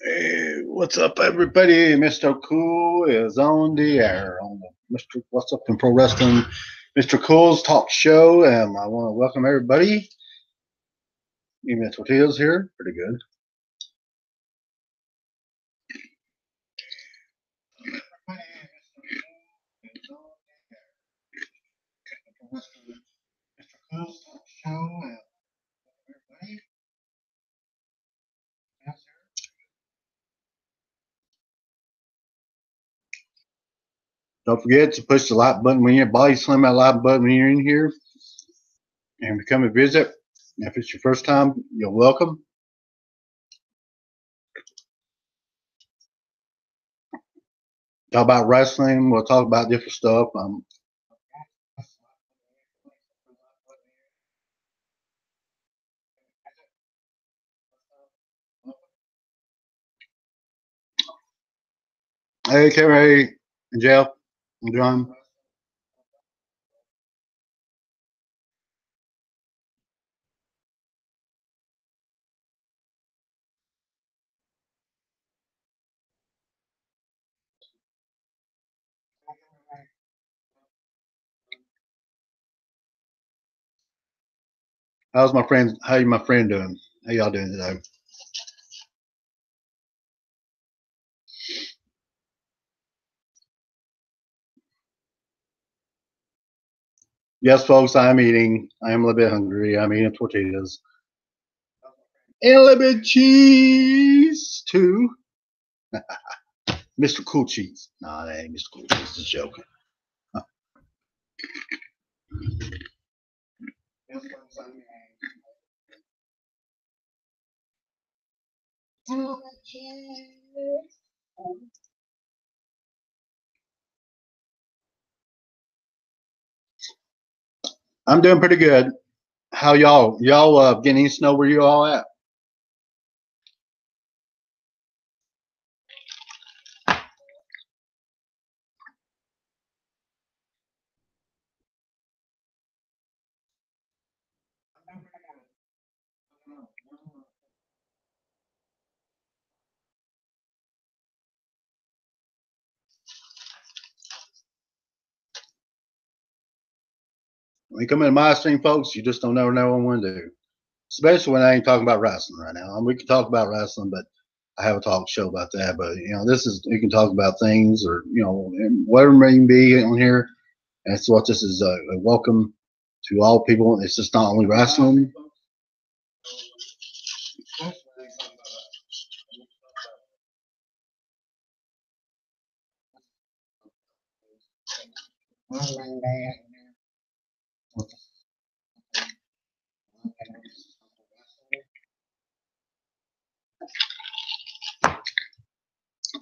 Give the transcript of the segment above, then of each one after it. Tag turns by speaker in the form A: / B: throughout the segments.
A: Hey, what's up, everybody? Mr. Cool is on the air on the Mr. What's Up in Pro Wrestling, Mr. Cool's talk show, and I want to welcome everybody. Email Tortillas here, pretty good. Mr. Cool's talk show, and everybody. Don't forget to push the like button when your body slam that like button when you're in here and become a visit. If it's your first time, you're welcome. Talk about wrestling. We'll talk about different stuff. Hey, Terry and Jeff and John. How's my friend? How you, my friend, doing? How y'all doing today? Yes, folks, I'm eating. I am a little bit hungry. I'm eating tortillas and a little bit of cheese too. Mr. Cool Cheese. No, that ain't Mr. Cool Cheese. Just joking. I'm doing pretty good. How y'all? Y'all getting any snow where you all at? When you come into my stream, folks, you just don't never know what I'm going to do. Especially when I ain't talking about wrestling right now. We can talk about wrestling, but I have a talk show about that. But this is we can talk about things or whatever may be on here. And that's what this is. A welcome to all people. It's just not only wrestling.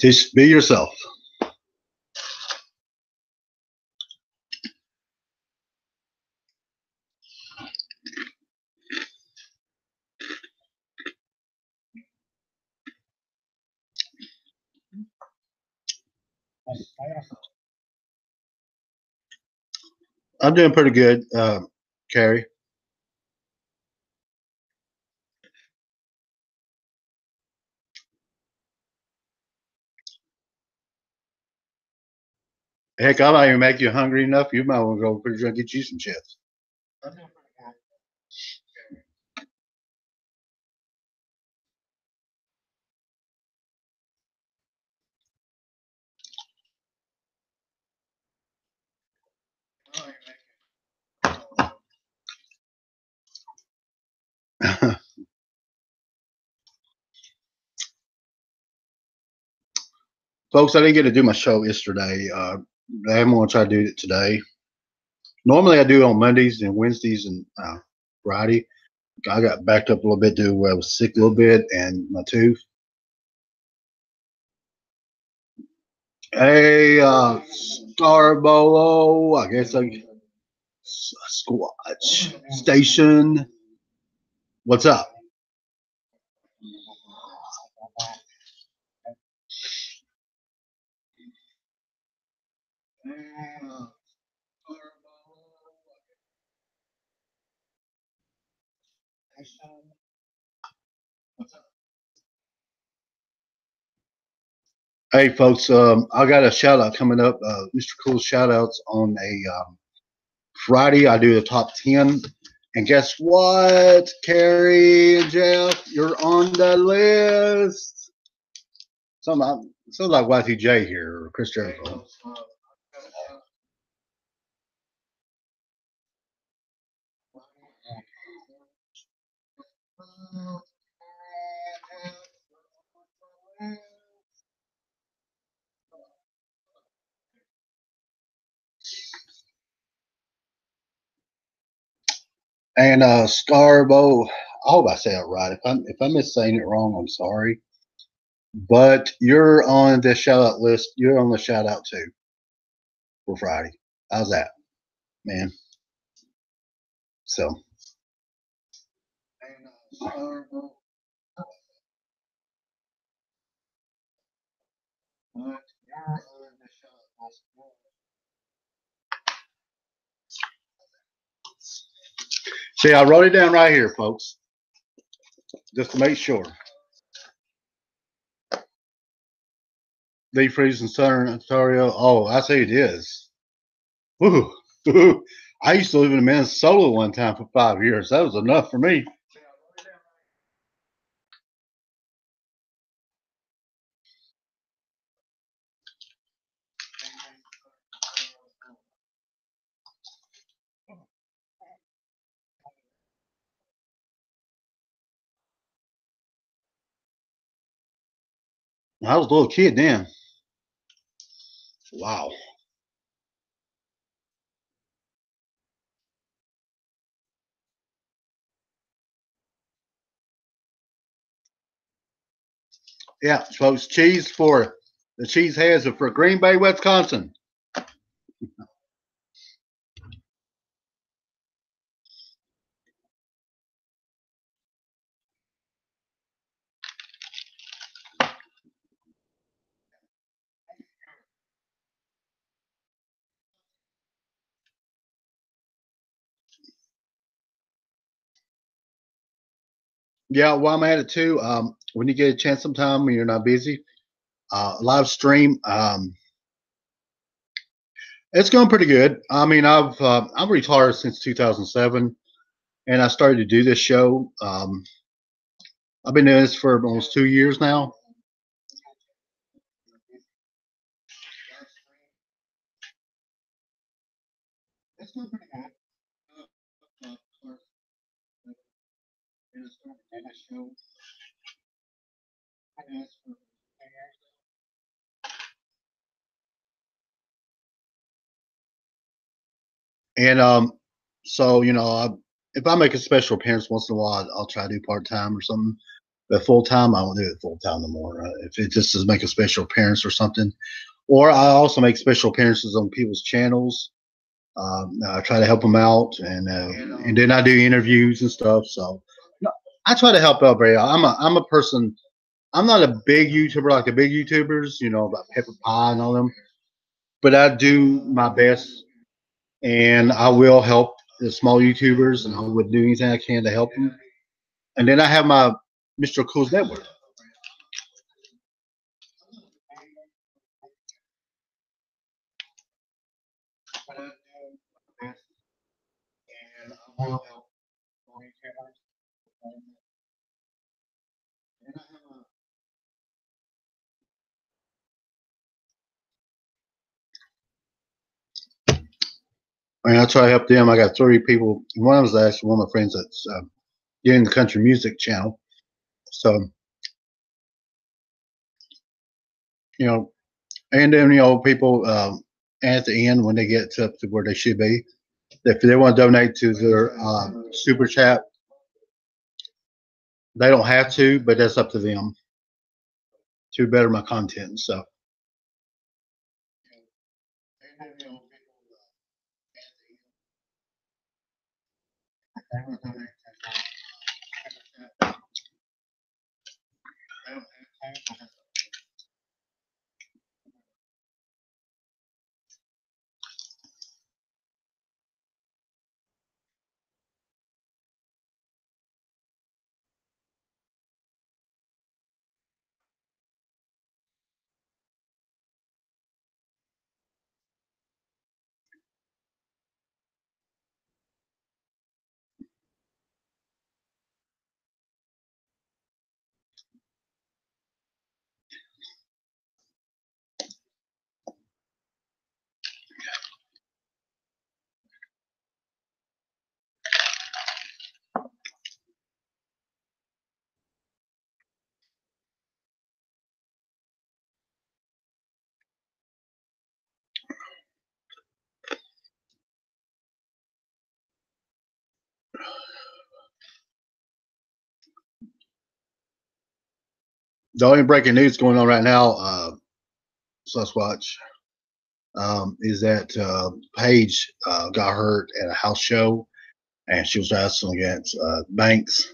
A: Just be yourself. I'm doing pretty good, Carrie. Heck, I might even make you hungry enough. You might want to go pretty sure get you some chips. Folks, I didn't get to do my show yesterday. I'm going to try to do it today. Normally, I do it on Mondays and Wednesdays and Friday. I got backed up a little bit due to where I was sick a little bit and my tooth. Hey, Starbolo, I guess I Squatch Station. What's up? Hey, folks, I got a shout out coming up. Mr. Cool shout outs on a Friday. I do the top 10. And guess what? Carrie and Jeff, you're on the list. Sounds like Y2J here or Chris Jericho. And Starbo, I hope I say it right. If I miss saying it wrong, I'm sorry. But you're on the shout out list. You're on the shout out too for Friday. How's that, man? So see, I wrote it down right here, folks, just to make sure. Deep freeze in Southern Ontario. Oh, I say it is. Woo. I used to live in Minnesota one time for 5 years. That was enough for me. I was a little kid then. Wow. Yeah, folks, cheese for the cheese heads are for Green Bay, Wisconsin. Yeah, while I'm at it too, when you get a chance sometime when you're not busy, live stream. It's going pretty good. I mean, I'm retired since 2007, and I started to do this show. I've been doing this for almost 2 years now. And so if I make a special appearance once in a while, I'll try to do part time or something. But full time, I won't do it full time no more. If it just is make a special appearance or something, or I also make special appearances on people's channels. I try to help them out, and then I do interviews and stuff. So no, I try to help out. I'm a person. I'm not a big YouTuber like the big YouTubers, about Pepper Pie and all them. But I do my best, and I will help the small YouTubers, and I would do anything I can to help them. And then I have my Mr. Cool's Network. And I try to help them. I got 3 people. One of them is actually one of my friends that's getting the country music channel. So, you know, and then, people at the end when they get up to where they should be, if they want to donate to their super chat, they don't have to, but that's up to them to better my content and stuff. The only breaking news going on right now, Sasquatch, is that Paige got hurt at a house show, and she was wrestling against Banks,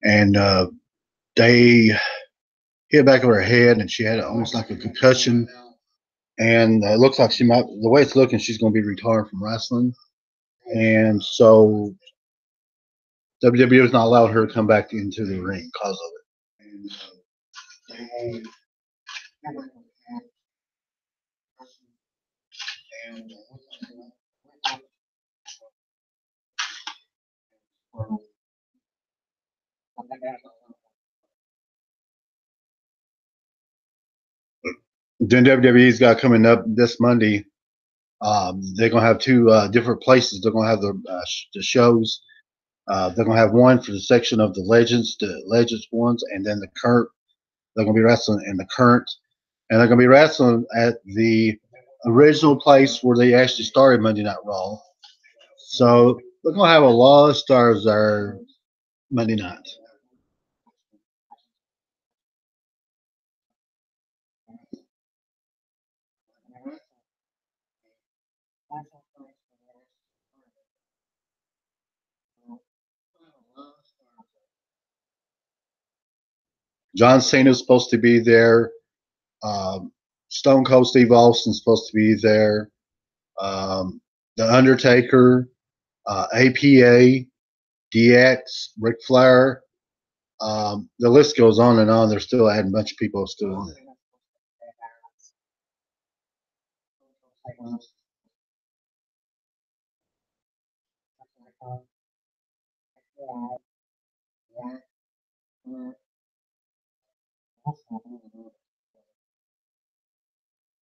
A: and they hit back over her head, and she had almost like a concussion. And it looks like she might. The way it's looking, she's going to be retired from wrestling, and so WWE has not allowed her to come back into the ring because of it. And, then WWE's got coming up this Monday. They're gonna have two different places. They're gonna have the shows. They're gonna have one for the section of the legends ones, and then the current. They're gonna be wrestling in the current, and they're gonna be wrestling at the original place where they actually started Monday Night Raw. So they're gonna have a lot of stars there Monday night. John Cena's supposed to be there. Um, Stone Cold Steve Austin's supposed to be there. Um, the Undertaker, APA, DX, Ric Flair. The list goes on and on. They're still adding a bunch of people still on it.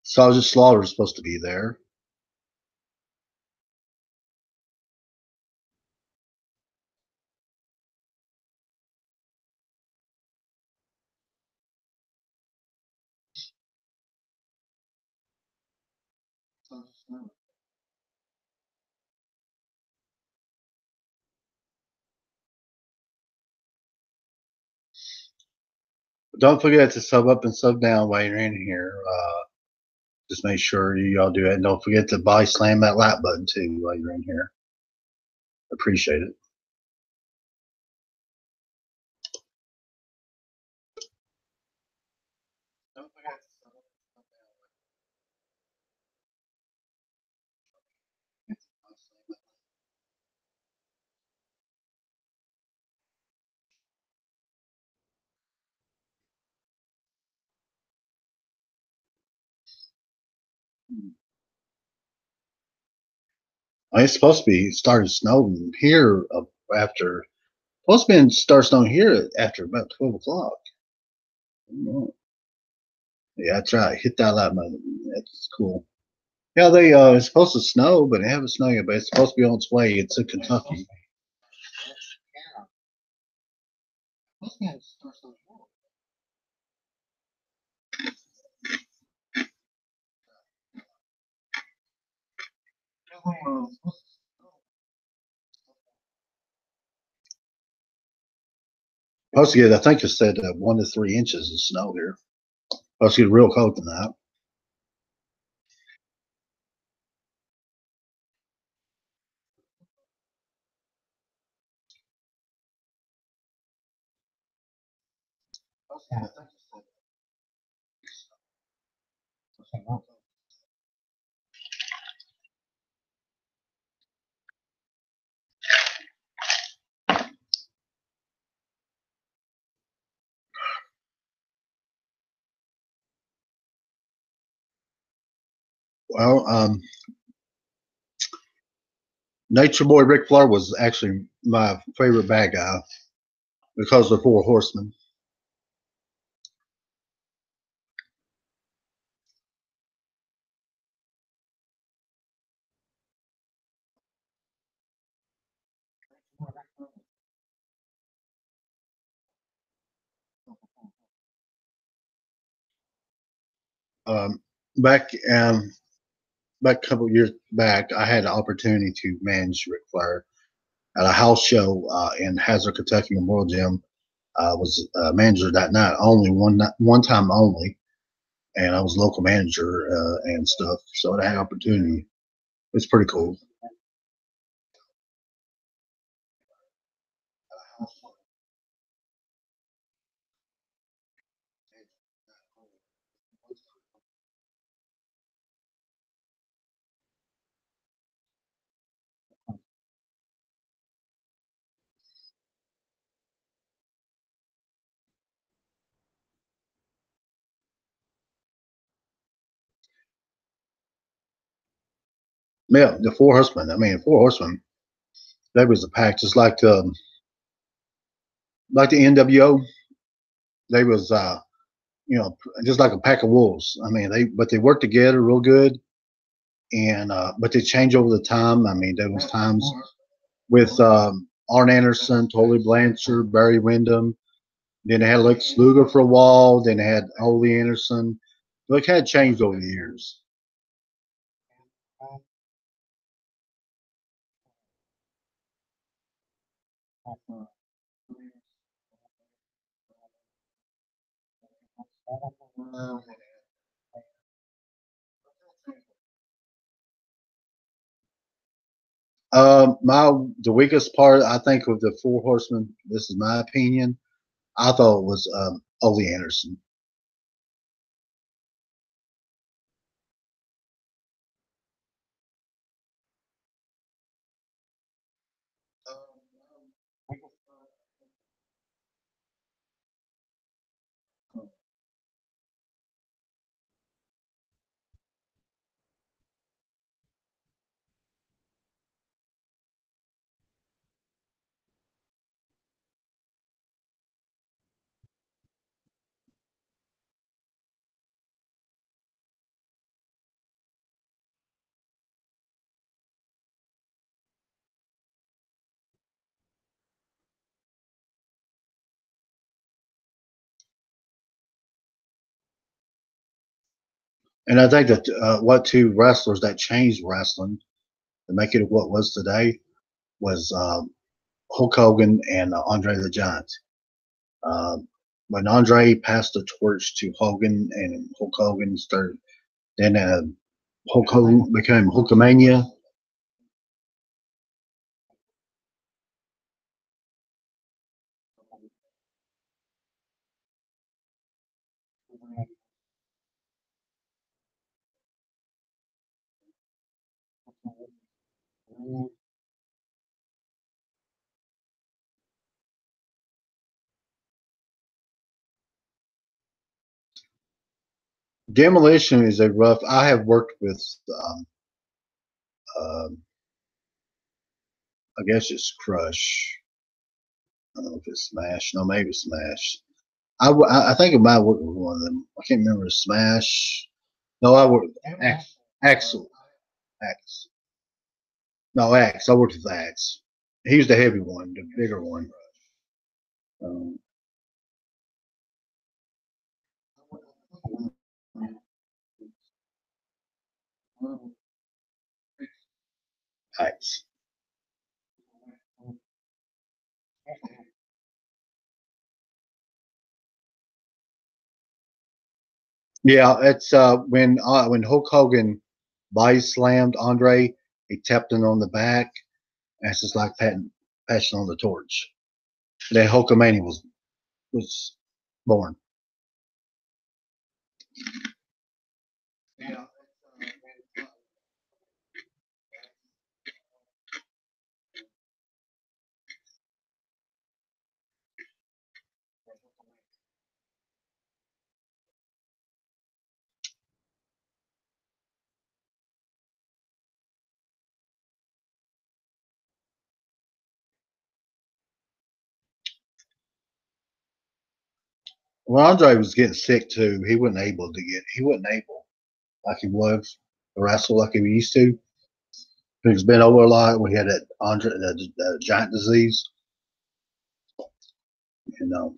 A: Sergeant Slaughter is supposed to be there. Don't forget to sub up and sub down while you're in here. Just make sure you all do it. And don't forget to slam that like button too while you're in here. Appreciate it. It's supposed to be started snowing here after. Supposed to be start snowing here after about 12 o'clock. Yeah, that's right. Hit that like button. That's cool. Yeah, they it's supposed to snow, but it haven't snowed yet. But it's supposed to be on its way. It's in Kentucky. Supposed to get, I think it said 1 to 3 inches of snow here. Supposed to get real cold tonight. Well, Nature Boy Ric Flair was actually my favorite bad guy because of the Four Horsemen. Um, back back a couple years back, I had the opportunity to manage Ric Flair at a house show in Hazard, Kentucky Memorial Gym. I was a manager that night, only one time only, and I was local manager and stuff. So I had opportunity. It's pretty cool. Yeah, the Four Horsemen. I mean, Four Horsemen. That was a pack, just like the NWO. They was just like a pack of wolves. I mean, they worked together real good, and but they changed over the time. I mean, there was times with Arn Anderson, Tully Blanchard, Barry Windham. Then they had Lex Luger for a while. Then they had Ole Anderson. So it kind of changed over the years. My the weakest part I think of the Four Horsemen. This is my opinion. I thought it was Ole Anderson. And I think that what two wrestlers that changed wrestling to make it what was today was Hulk Hogan and Andre the Giant. Uh, when Andre passed the torch to Hogan and Hulk Hogan started, then Hulk Hogan became Hulkamania. Demolition is a rough. I have worked with, um, I guess it's Crush. I don't know if it's Smash. No, maybe Smash. I think I might work with one of them. I can't remember Smash. No, I worked with Axel. Axe. No, Axe. I worked with Axe. He was the heavy one, the bigger one. Um, Axe. Yeah, it's when Hulk Hogan body slammed Andre, he tapped him on the back. And it's just like passing on the torch. Then Hulkamania was born. When Andre was getting sick too, he wasn't able like he was to wrestle like he used to. He's been over a lot when he had that Andre the giant disease, and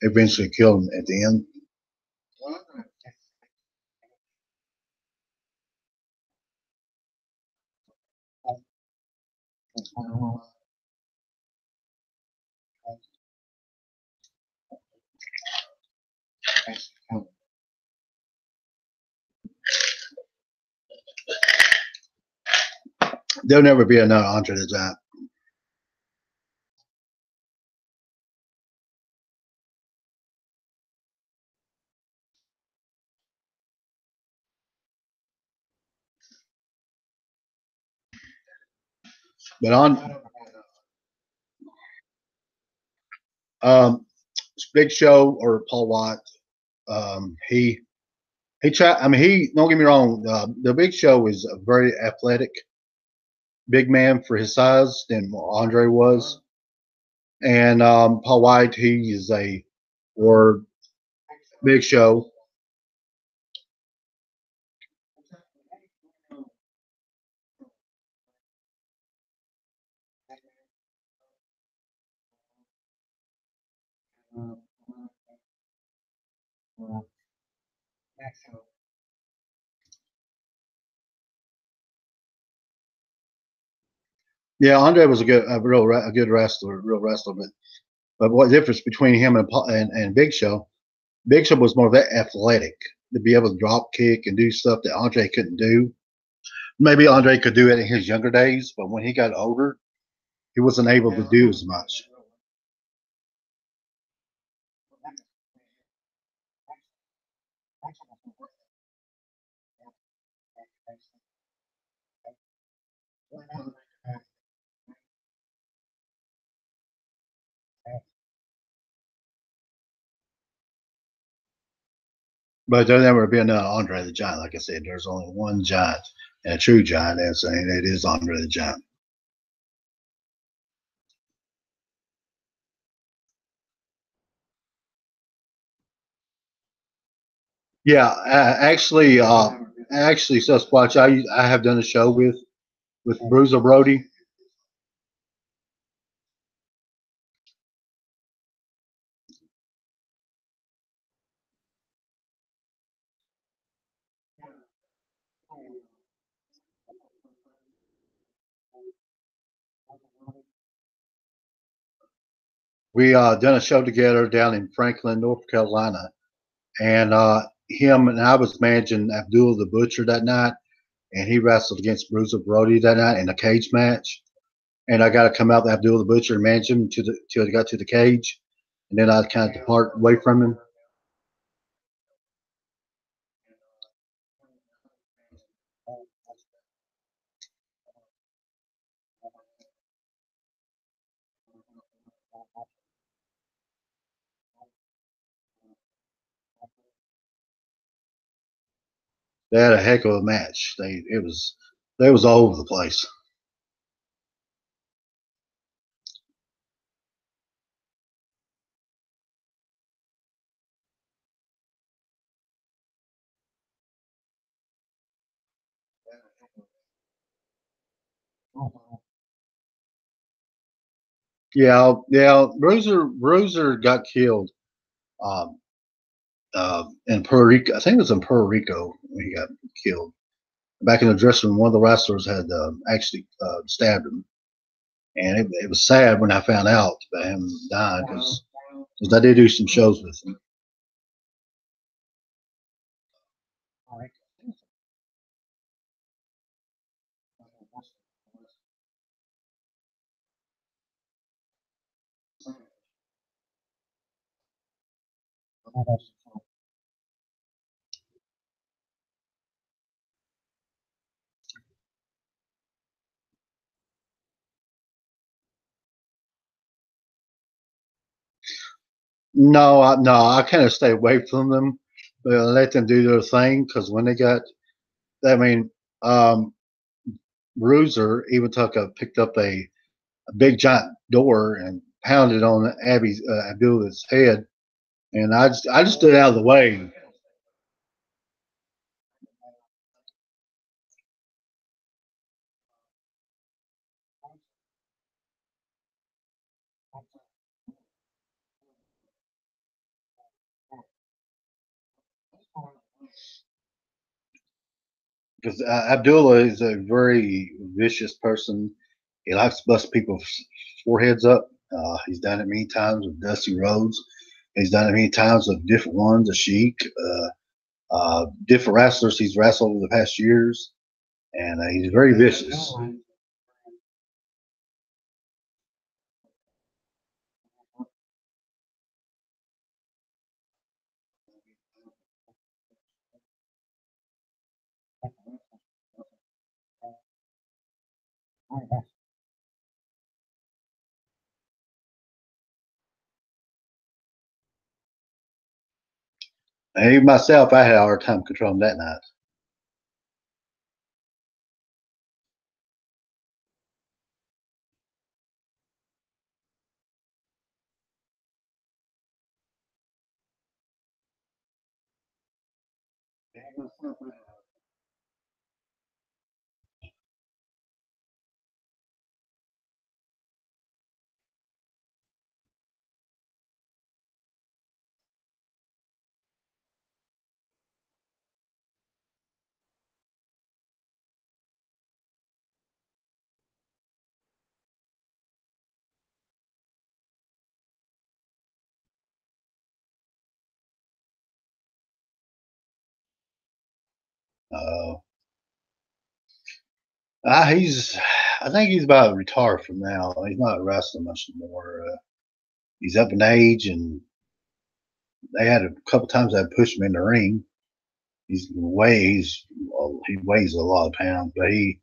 A: eventually killed him at the end. There'll never be another Andre the Giant. But on um, Big Show or Paul White, he tried. I mean, he don't get me wrong. The Big Show is a very athletic big man for his size than Andre was, and Paul White he is a or Big Show. Yeah, Andre was a good wrestler, real wrestler. But what difference between him and Big Show? Big Show was more of that athletic to be able to drop kick and do stuff that Andre couldn't do. Maybe Andre could do it in his younger days, but when he got older, he wasn't able to do as much. But there'll never be another Andre the Giant. Like I said, there's only one giant and a true giant, and it is Andre the Giant. Yeah, actually, Sasquatch, I have done a show with Bruiser Brody. We done a show together down in Franklin, North Carolina, and him and I was managing Abdul the Butcher that night, and he wrestled against Bruiser Brody that night in a cage match. And I got to come out with Abdul the Butcher and manage him till he got to the cage, and then I kind of depart away from him. They had a heck of a match. They was all over the place. Yeah, yeah. Bruiser got killed um, in Puerto Rico. I think it was in Puerto Rico when he got killed. Back in the dressing room, one of the wrestlers had actually stabbed him, and it was sad when I found out about him dying because I did do some shows with him. No, I kind of stay away from them, but I let them do their thing because when they got, I mean, um, Bruiser even picked up a big giant door and pounded on Abdullah's head, and I just stood out of the way because Abdullah is a very vicious person. He likes to bust people's foreheads up. He's done it many times with Dusty Rhodes. He's done it many times with different ones, a Sheik, different wrestlers he's wrestled over the past years, and he's very vicious. And even myself, I had a hard time controlling that night. Uh, he's, I think he's about retired from now. He's not wrestling much anymore. He's up in age, and they had a couple times I pushed him in the ring. He weighs a lot of pounds, but he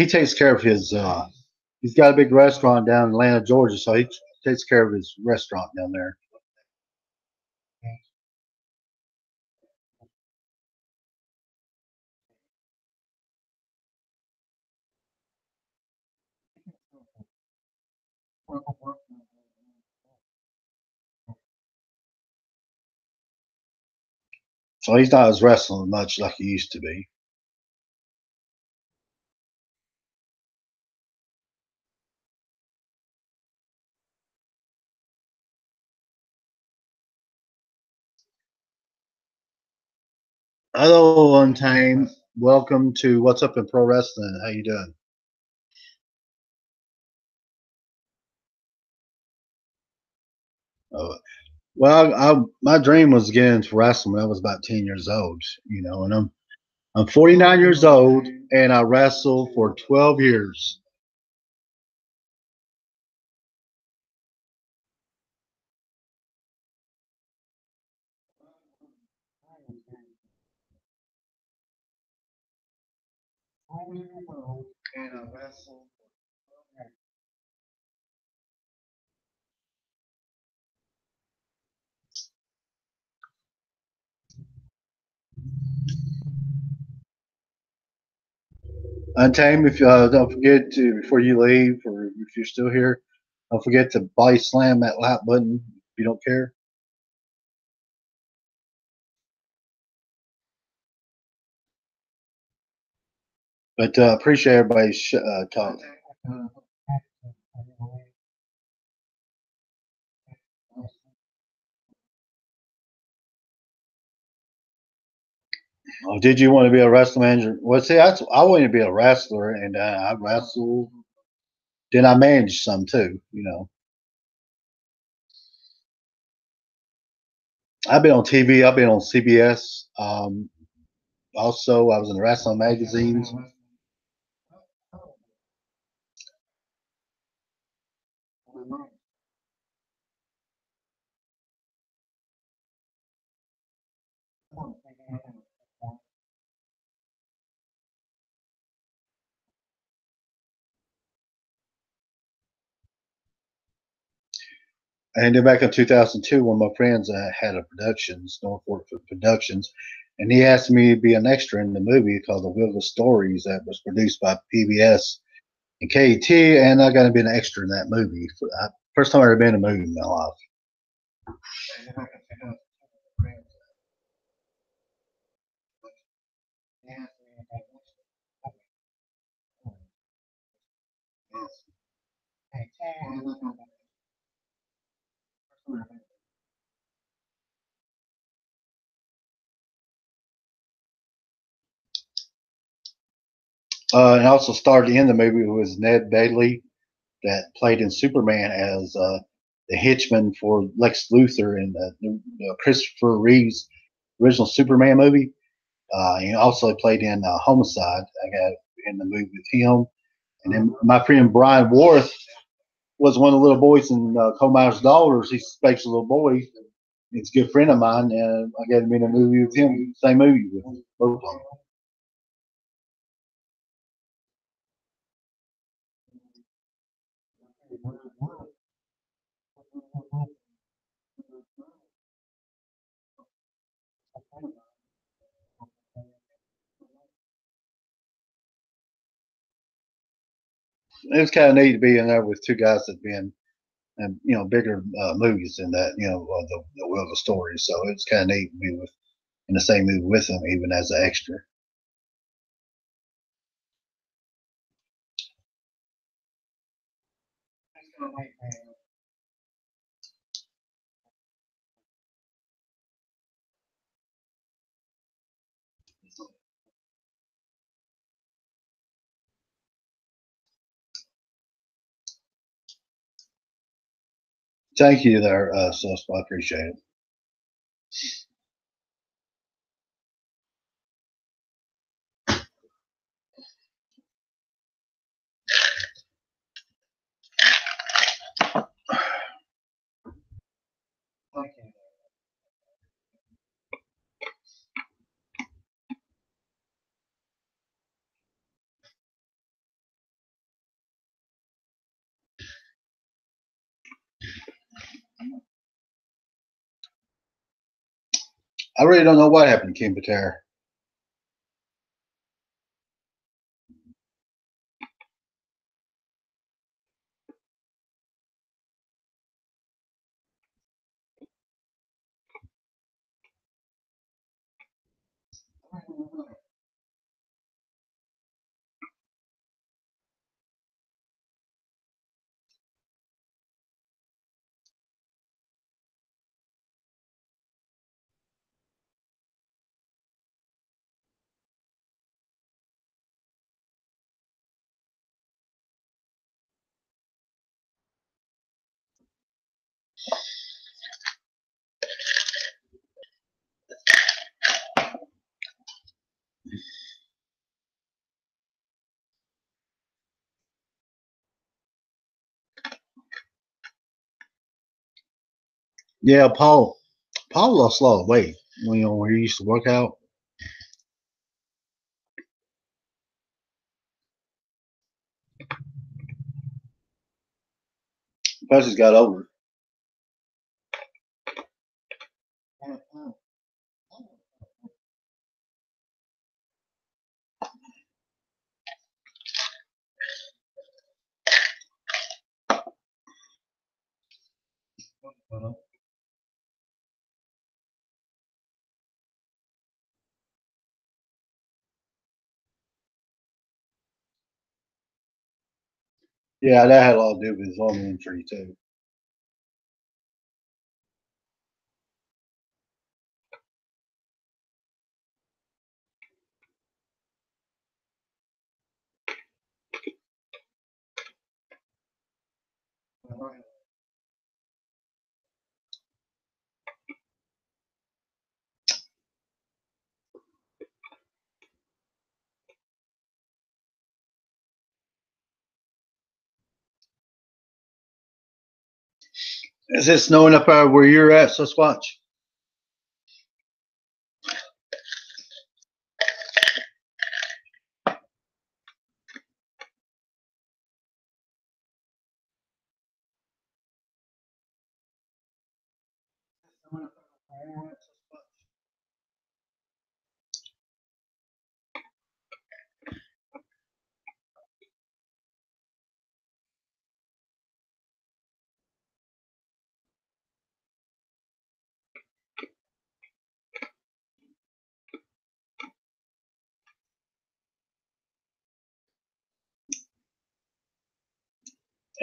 A: takes care of his. He's got a big restaurant down in Atlanta, Georgia, so he takes care of his restaurant down there. So he's not as wrestling much like he used to be. Hello, Untamed. Welcome to What's Up in Pro Wrestling. How you doing? Uh, well, my dream was getting into wrestling when I was about 10 years old. And I'm 49 years old, and I wrestled for 12 years. Untamed, if don't forget to before you leave, or if you're still here, don't forget to body slam that like button if you don't care. But appreciate everybody's talk. Oh, did you want to be a wrestling manager? Well, see, I wanted to be a wrestler, and I wrestled. Then I managed some too. I've been on TV. I've been on CBS. Also, I was in the wrestling magazines. And then back in 2002, one of my friends had a productions, Norfolk Productions, and he asked me to be an extra in the movie called The Wheel Stories that was produced by PBS and KT, and I got to be an extra in that movie. First time I ever been in a movie in my life. And also starred in the movie was Ned Bailey that played in Superman as the henchman for Lex Luthor in the Christopher Reeve's original Superman movie. He also played in Homicide. I got in the movie with him. And then my friend Brian Worth was one of the little boys in Cole Myers' Daughters. He's a special little boy. He's a good friend of mine, and I got to be in a movie with him, same movie with both of them. It was kind of neat to be in there with two guys that been in bigger movies than that, the world of stories. So it's kind of neat to be in the same movie with them, even as an extra. Thank you there, Sus. I appreciate it. Thank you. I really don't know what happened to King Patera. Yeah, Paul. Paul lost a lot of weight when he used to work out. Plus, he's got older. Yeah, that had a lot to do with his lung injury too. Is it snowing up there where you're at, Sasquatch?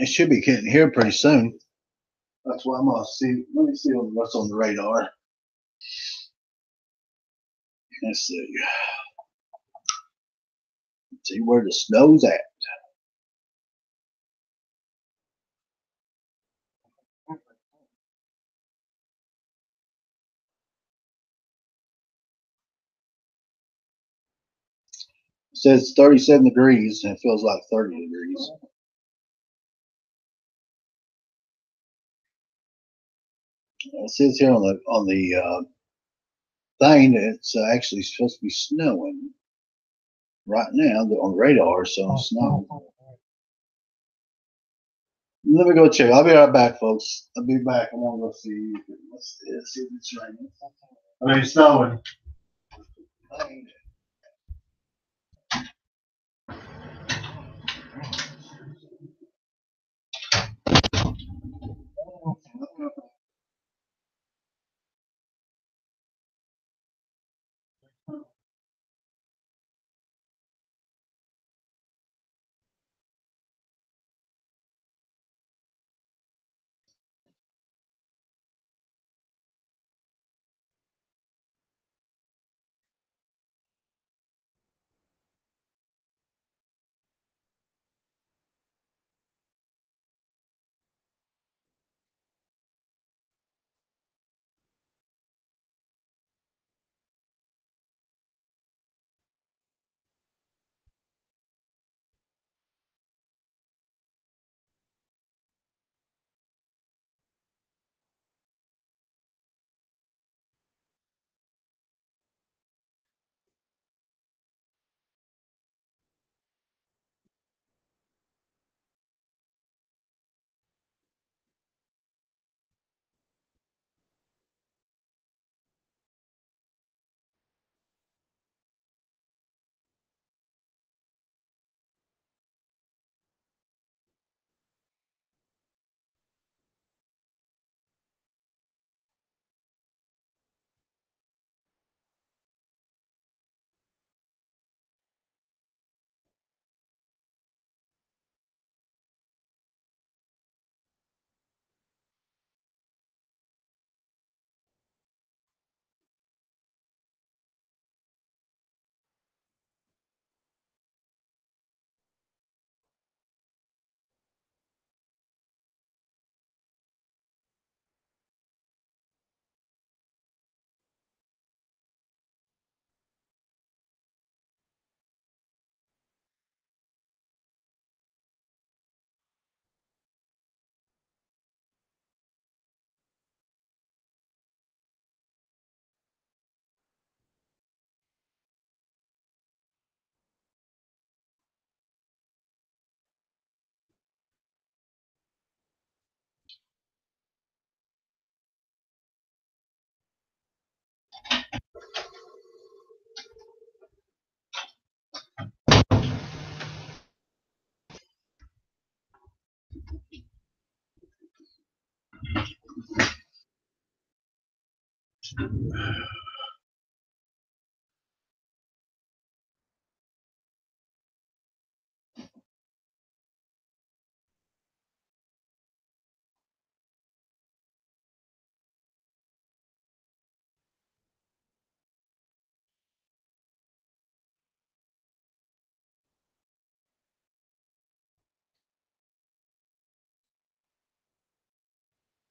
A: It should be getting here pretty soon. That's why I'm gonna see. Let me see what's on the radar. Let's see. Let's see where the snow's at. says 37 degrees and it feels like 30 degrees. It says here on the thing that it's actually supposed to be snowing right now on the radar, so it's snowing. Let me go check. I'll be right back, folks. I'll be back. I want to go see what's this. See if it's raining. I mean, it's snowing.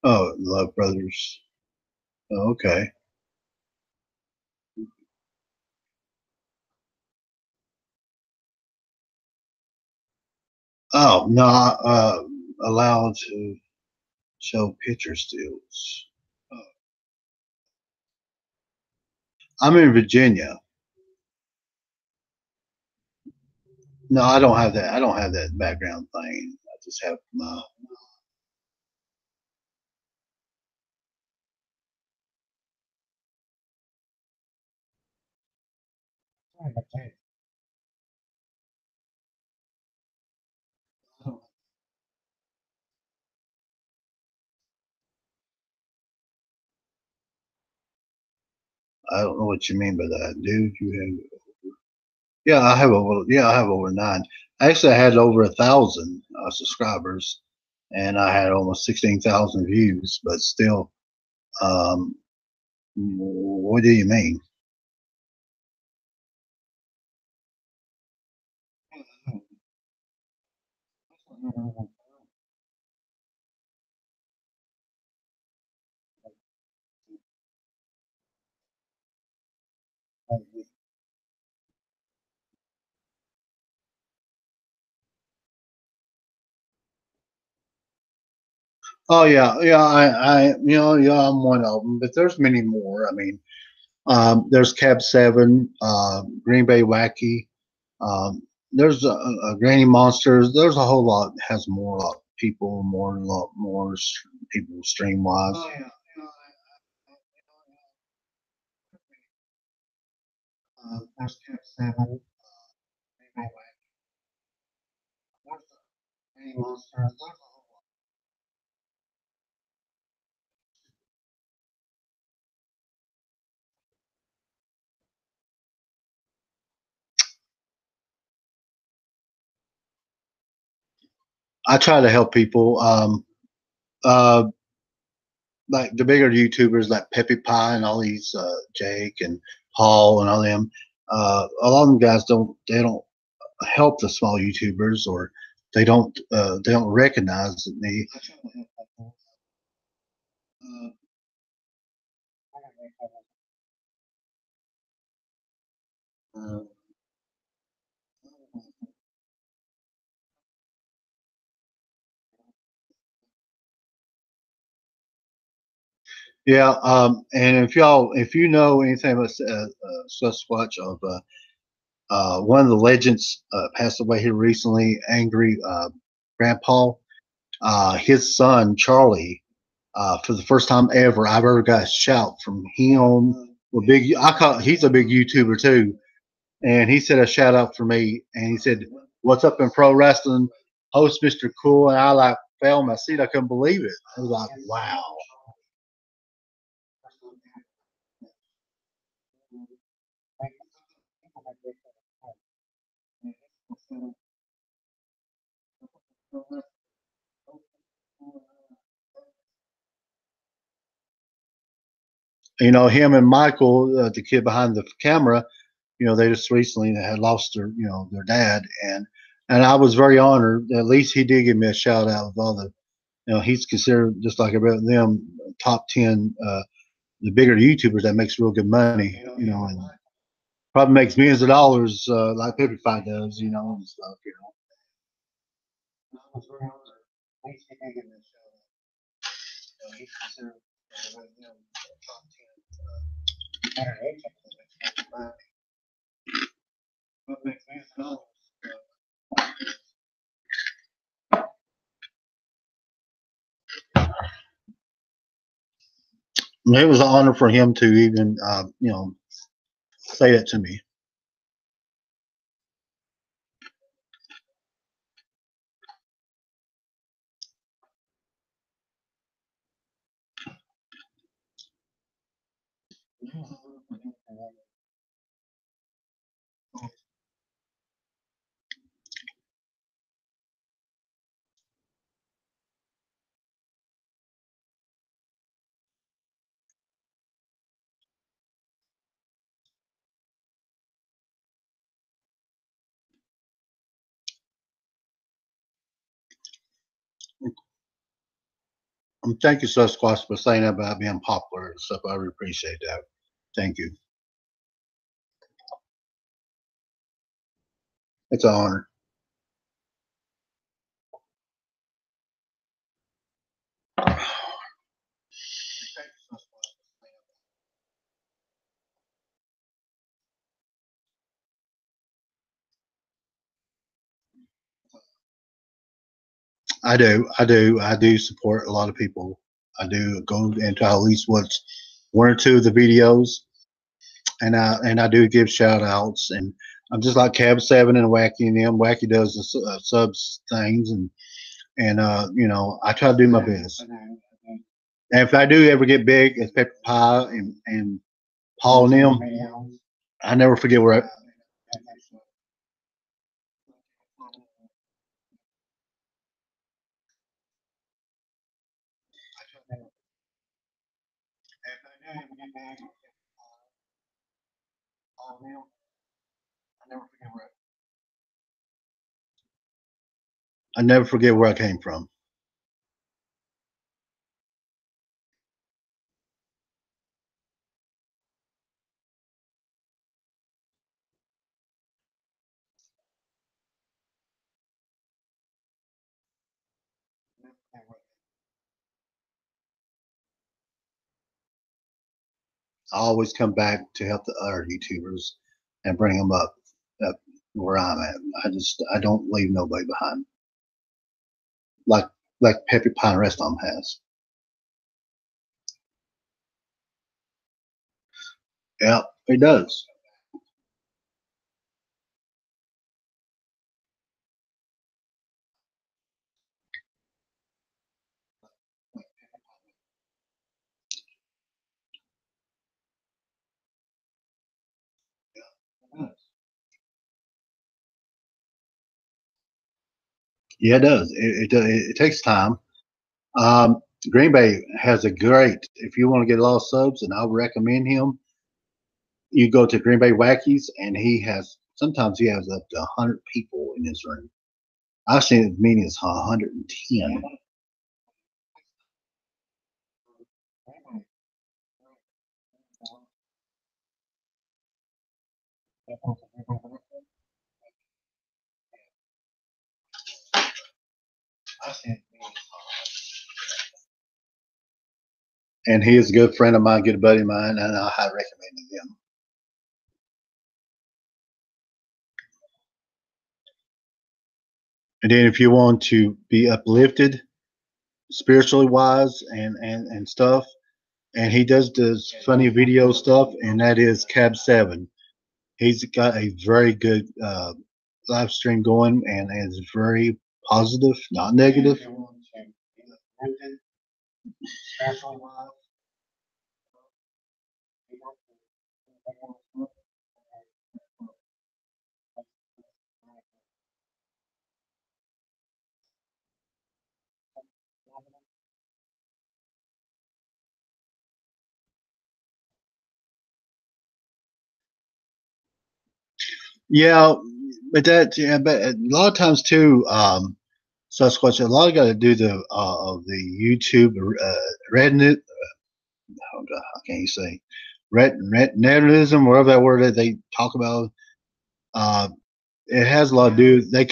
A: Oh, Love Brothers. Oh, okay. Oh, not allowed to show picture stills. I'm in Virginia. No, I don't have that. I don't have that background thing. I just have my. I don't know what you mean by that, dude. You have. Yeah, I have over. Yeah, I have over nine. Actually, I had over 1,000 subscribers, and I had almost 16,000 views. But still, um, what do you mean? Oh yeah, yeah. Yeah, I'm one of them, but there's many more. I mean, there's Cab Seven, Green Bay Wacky. Um, there's Granny Monsters. There's a whole lot. Has more lot people, more lot more people stream wise. Oh yeah, there's Cab Seven, Green Bay Wacky. There's Granny Monsters. There's a whole lot. I try to help people. Uh, like the bigger YouTubers like Peppy Pie and all these Jake and Paul and all them. A lot of them guys don't help the small YouTubers or they don't recognize me. Uh, yeah, and if you know anything about Sasquatch of one of the legends passed away here recently, Angry Grandpa. His son Charlie, for the first time ever, I've ever got a shout from him. Well, big, he's a big YouTuber too, and he said a shout out for me, and he said, "What's up in pro wrestling, host Mister Cool?" And I like fell in my seat. I couldn't believe it. I was like, "Wow." You know, him and Michael, the kid behind the camera, they just recently had lost their dad, and I was very honored. At least he did give me a shout out with all the, he's considered just like about them top 10, the bigger YouTubers that makes real good money, and probably makes millions of dollars, like PewDiePie does, and stuff, I was very honored. At least he did give me a shout out. He's considered one of them top 10, what makes millions of dollars. It was an honor for him to even, say that to me. Thank you, Sasquatch, for saying that about being popular and stuff. I really appreciate that. Thank you. It's an honor. I do support a lot of people. I do go into at least what's one or two of the videos, and I do give shout outs. And I'm just like Cab Seven and Wacky and them. Wacky does the subs things, and I try to do my best. And if I do ever get big as Pepper Pie and Paul and them, I never forget where I. I never forget where I came from. I always come back to help the other YouTubers and bring them up where I'm at. I don't leave nobody behind, like Peppy Pine Rest Home has. Yeah, it does. Yeah, it does. It takes time. Um, Green Bay has a great. If you want to get a lot of subs, and I would recommend him, you go to Green Bay Wackies, and he has sometimes he has up to 100 people in his room. I've seen as many as 110. And he is a good friend of mine, good buddy of mine, and I highly recommend him. And then if you want to be uplifted spiritually wise and stuff, and he does this funny video stuff, and that is Cab Seven. He's got a very good live stream going, and is very positive, not negative. Yeah, but a lot of times too, Sasquatch. A lot of got to do of the YouTube Reddit. How can you say Reddit, whatever that word that they talk about. Uh, it has a lot to do. They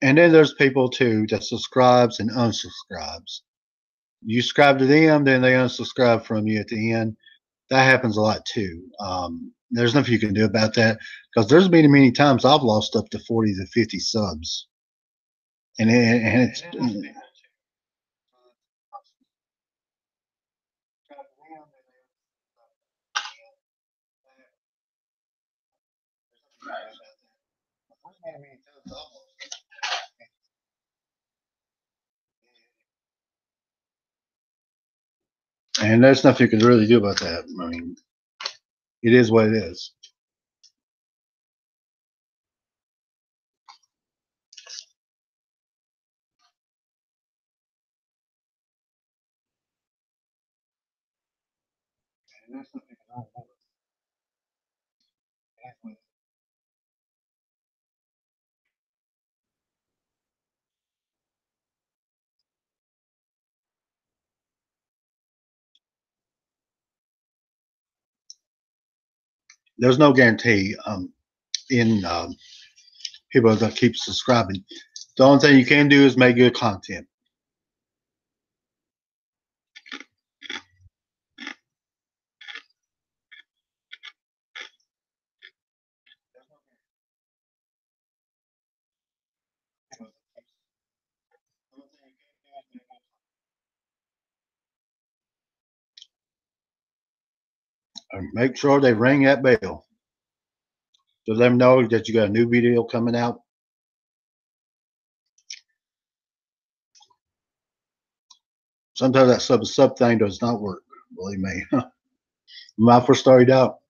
A: and then there's people too that subscribes and unsubscribes. You subscribe to them, then they unsubscribe from you at the end. That happens a lot too. There's nothing you can do about that because there's been many times I've lost up to 40 to 50 subs, and it's and there's nothing you can really do about that. I mean, it is what it is. There's no guarantee in people that keep subscribing. The only thing you can do is make good content. And make sure they ring that bell to let them know that you got a new video coming out. Sometimes that sub thing does not work. Believe me. When I first started out,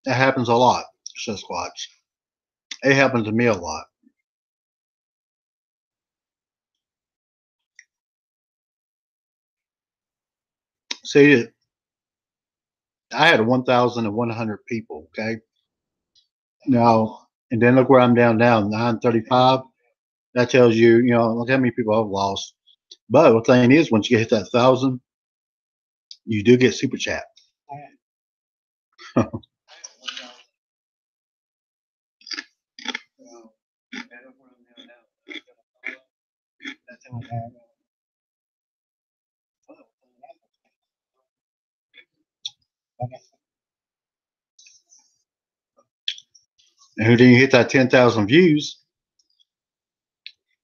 A: That happens a lot, Sasquatch. It happens to me a lot. See, I had 1,100 people. Okay, now and then look where I'm down now, 935. That tells you, look how many people I've lost. But the thing is, once you hit that 1,000, you do get super chat. And then you hit that 10,000 views,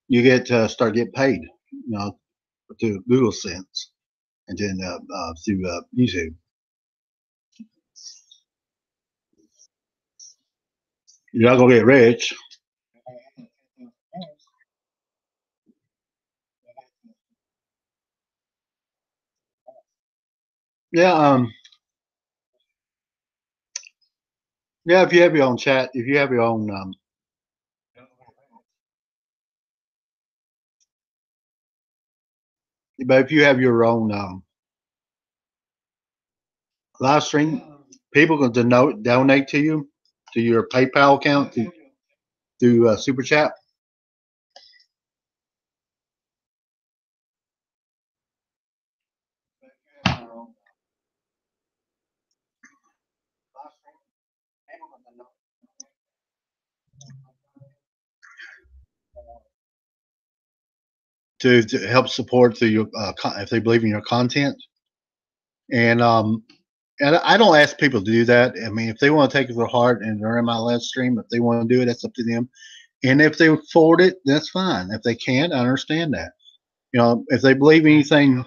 A: you get start getting paid, through Google Sense, and then through YouTube. You're not gonna get rich. Yeah, yeah. If you have your own chat, if you have your own, but if you have your own live stream, people can donate to you to your PayPal account through Super Chat. To help support through your if they believe in your content. And I don't ask people to do that. I mean, if they want to take it to their heart and they're in my live stream, if they want to do it, that's up to them. And if they afford it, that's fine. If they can't, I understand that. If they believe anything.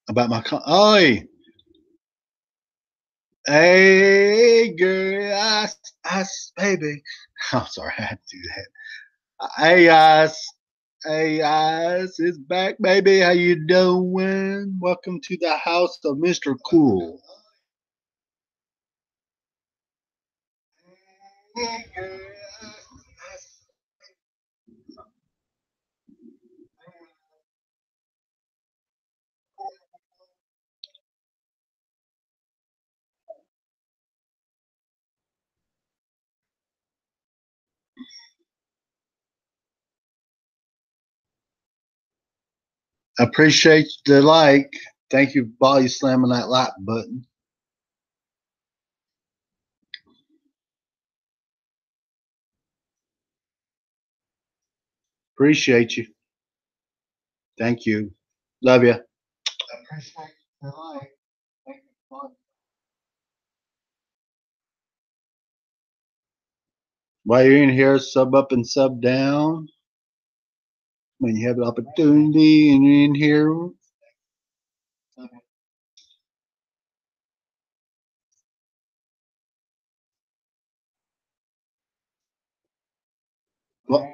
A: About my hey girl, baby. I'm sorry, I had to do that. Hey guys, it's back, baby. How you doing? Welcome to the house of Mr. Cool. Appreciate the like. Thank you, body slamming that like button. Appreciate you. Thank you. Love you. Appreciate the like. Thank you. While you're in here, sub up and sub down. When you have an opportunity and you're in here. Well,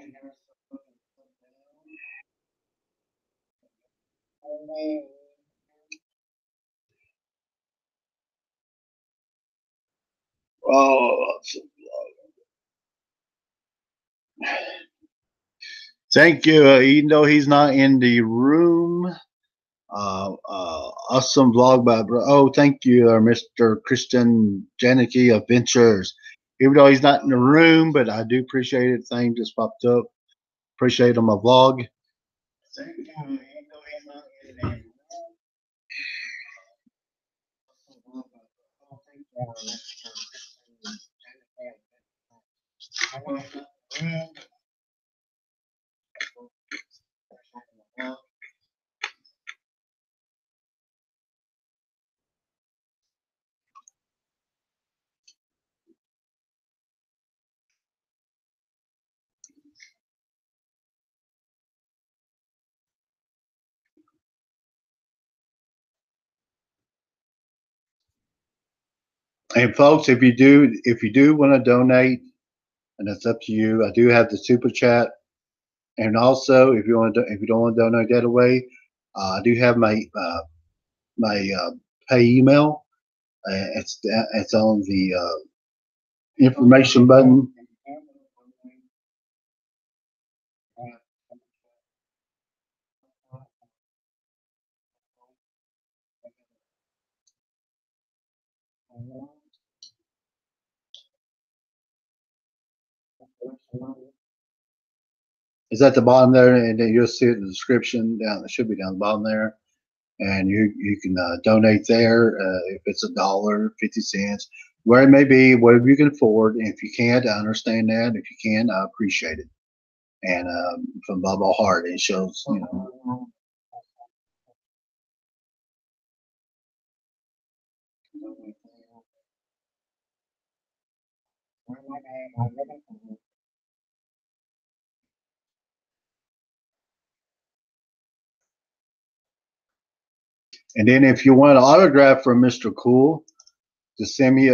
A: oh, thank you. Even though he's not in the room, awesome vlog by bro. Oh, thank you, Mr. Christian Janicki Adventures. Even though he's not in the room, but I do appreciate it. Thing just popped up. Appreciate on my vlog. Thank you. Even though he's not in the room. And folks, if you do want to donate, and it's up to you, I do have the super chat. And also, if you don't want to donate that away, I do have my pay email. It's on the information button. It's at the bottom there, and then you'll see it in the description down. It should be down the bottom there, and you can donate there if it's $1, 50 cents, where it may be, whatever you can afford. And if you can't, I understand that. If you can, I appreciate it. And from Bob Heart, it shows, you know. And then if you want an autograph from Mr. Cool, just send to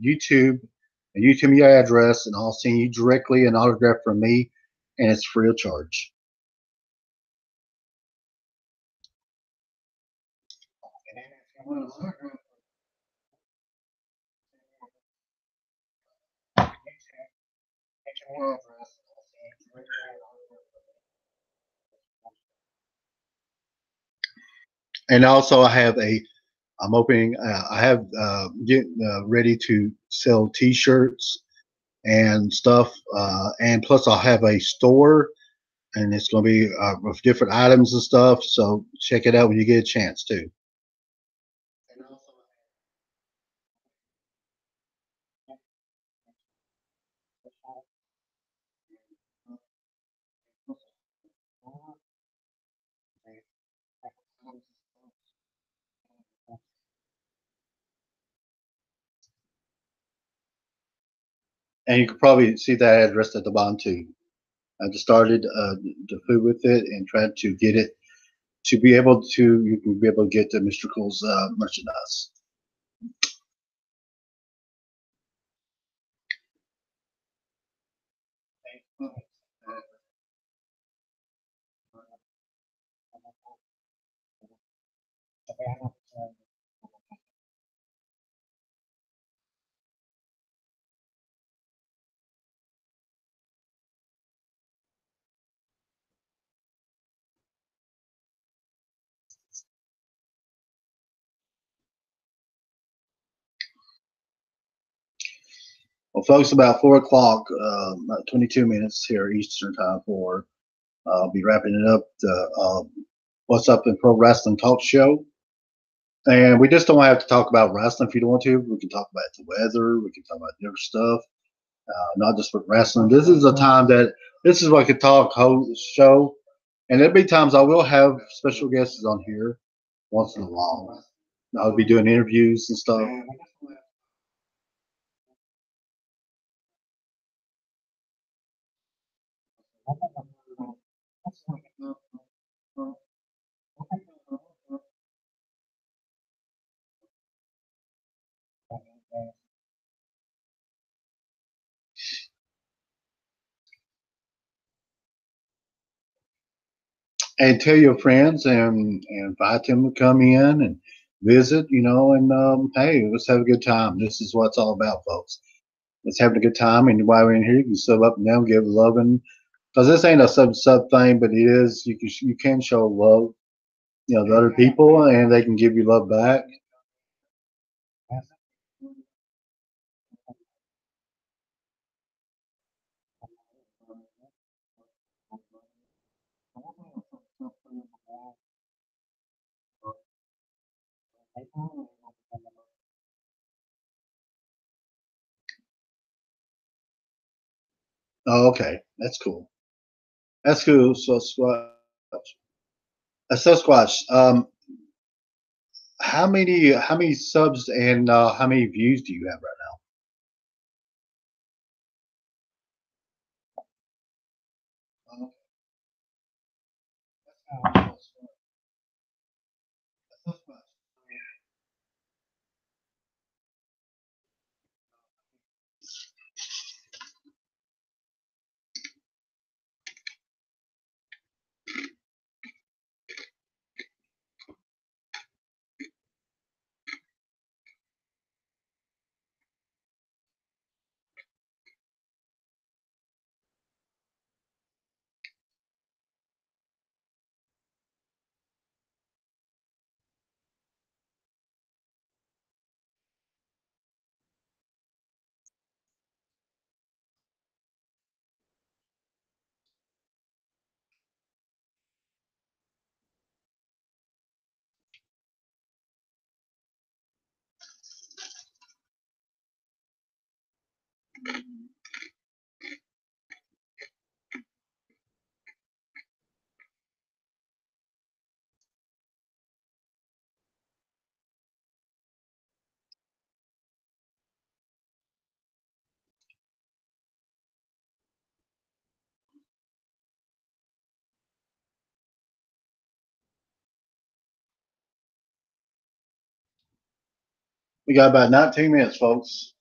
A: YouTube, and you tell me your address, and I'll send you directly an autograph from me, and it's free of charge. And then if you want an autograph, get your address, and I'll send you directly an autograph from me. And also, I'm opening. I have getting ready to sell T-shirts and stuff, and plus I'll have a store, and it's going to be with different items and stuff. So check it out when you get a chance too. And you can probably see that address at the bottom too. I just started the food with it and tried to get it to be able to you can be able to get the Mr. Cool's merchandise. Well, folks, about 4 o'clock, about 22 minutes here Eastern time for. I'll be wrapping it up. The What's Up in Pro Wrestling Talk Show. And we just don't have to talk about wrestling if you don't want to. We can talk about the weather. We can talk about different stuff, not just with wrestling. This is a time that this is like a talk host show. And there'll be times I will have special guests on here once in a while. I'll be doing interviews and stuff. And tell your friends and invite them to come in and visit, and hey, let's have a good time. This is what it's all about, folks. Let's having a good time. And while we're in here, you can sub up and down, give love, and because this ain't a sub thing, but it is. You can show love, to other people, and they can give you love back. Oh, okay, that's cool. That's cool. So Sasquatch. How many subs and how many views do you have right now? We got about 19 minutes, folks.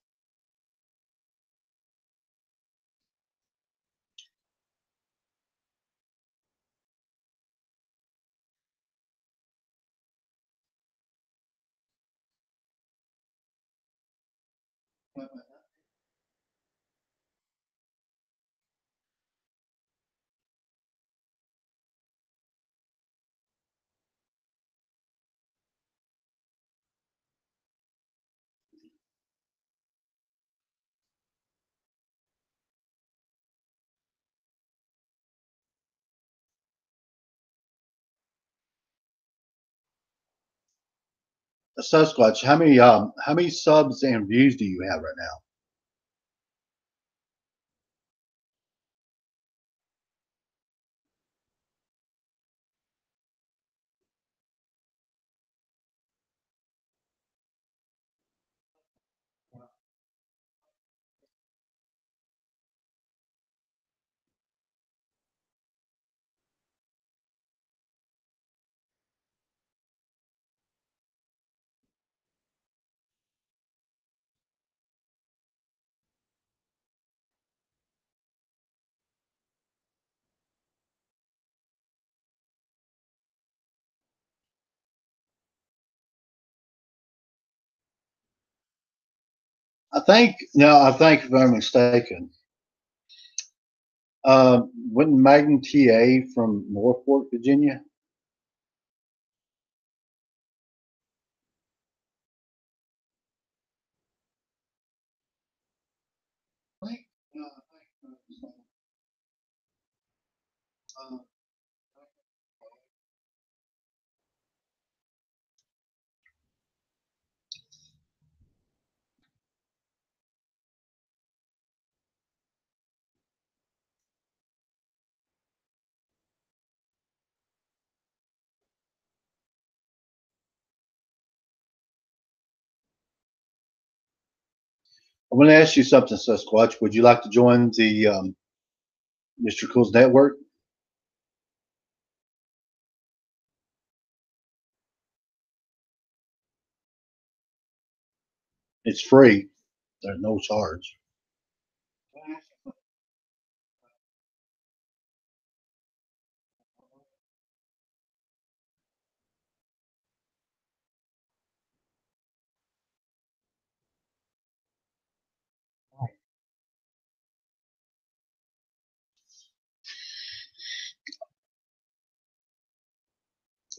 A: Sasquatch, how many subs and views do you have right now? I think if I'm mistaken, wasn't Megan TA from Norfolk, Virginia? I'm going to ask you something, Sasquatch. Would you like to join the Mr. Cool's network? It's free. There's no charge.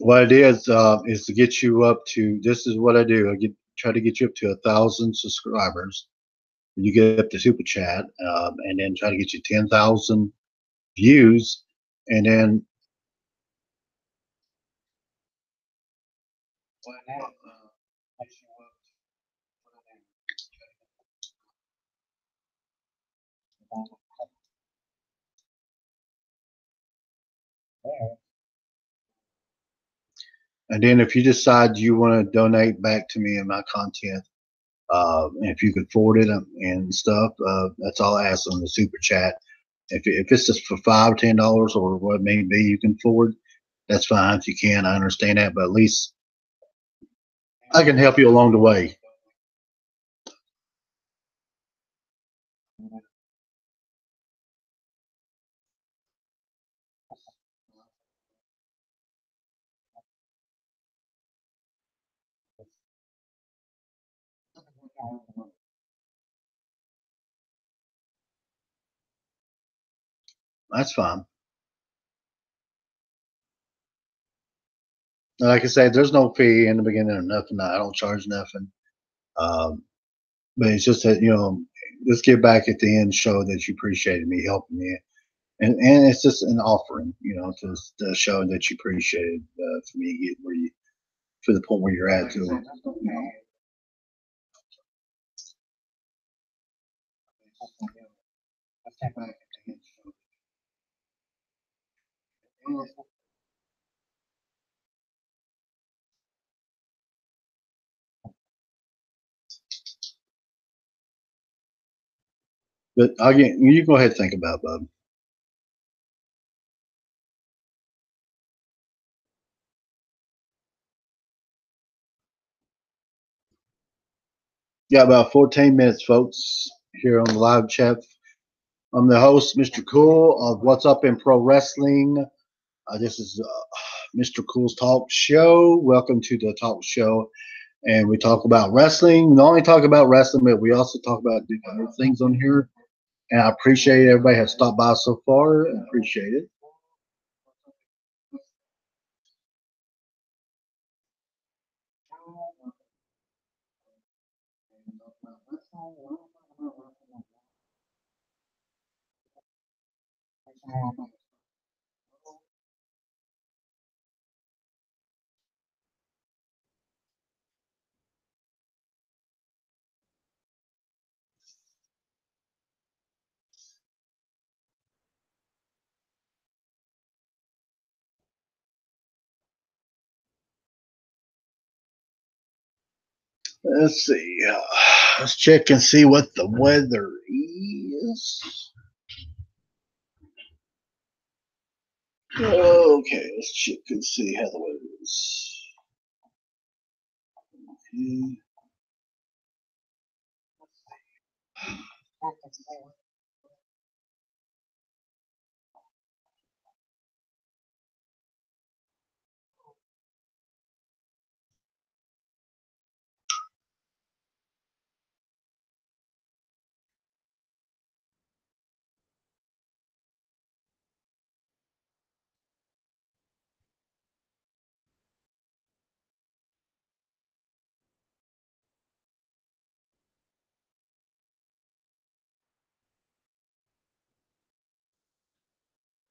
A: What it is to get you up to. This is what I do. Try to get you up to 1,000 subscribers. You get up to super chat, and then try to get you 10,000 views, and then if you decide you want to donate back to me and my content, if you could forward it and stuff, that's all I ask on the super chat. If it's just for $5 or $10 or what it may be, you can forward. That's fine if you can. I understand that, but at least I can help you along the way. That's fine. Like I said, there's no fee in the beginning or nothing. I don't charge nothing. Um, but it's just that let's get back at the end, show that you appreciated me helping me, and it's just an offering, to show that you appreciated for me to get where you to the point where you're at. But again, you go ahead and think about it, bub. Got about 14 minutes, folks, here on the live chat. I'm the host, Mr. Cool, of What's Up in Pro Wrestling. This is Mr. Cool's talk show. Welcome to the talk show. And we talk about wrestling. We not only talk about wrestling, but we also talk about different things on here. And I appreciate everybody has stopped by so far. I appreciate it. Let's see. Let's check and see what the weather is. Okay, let's check and see how the weather is.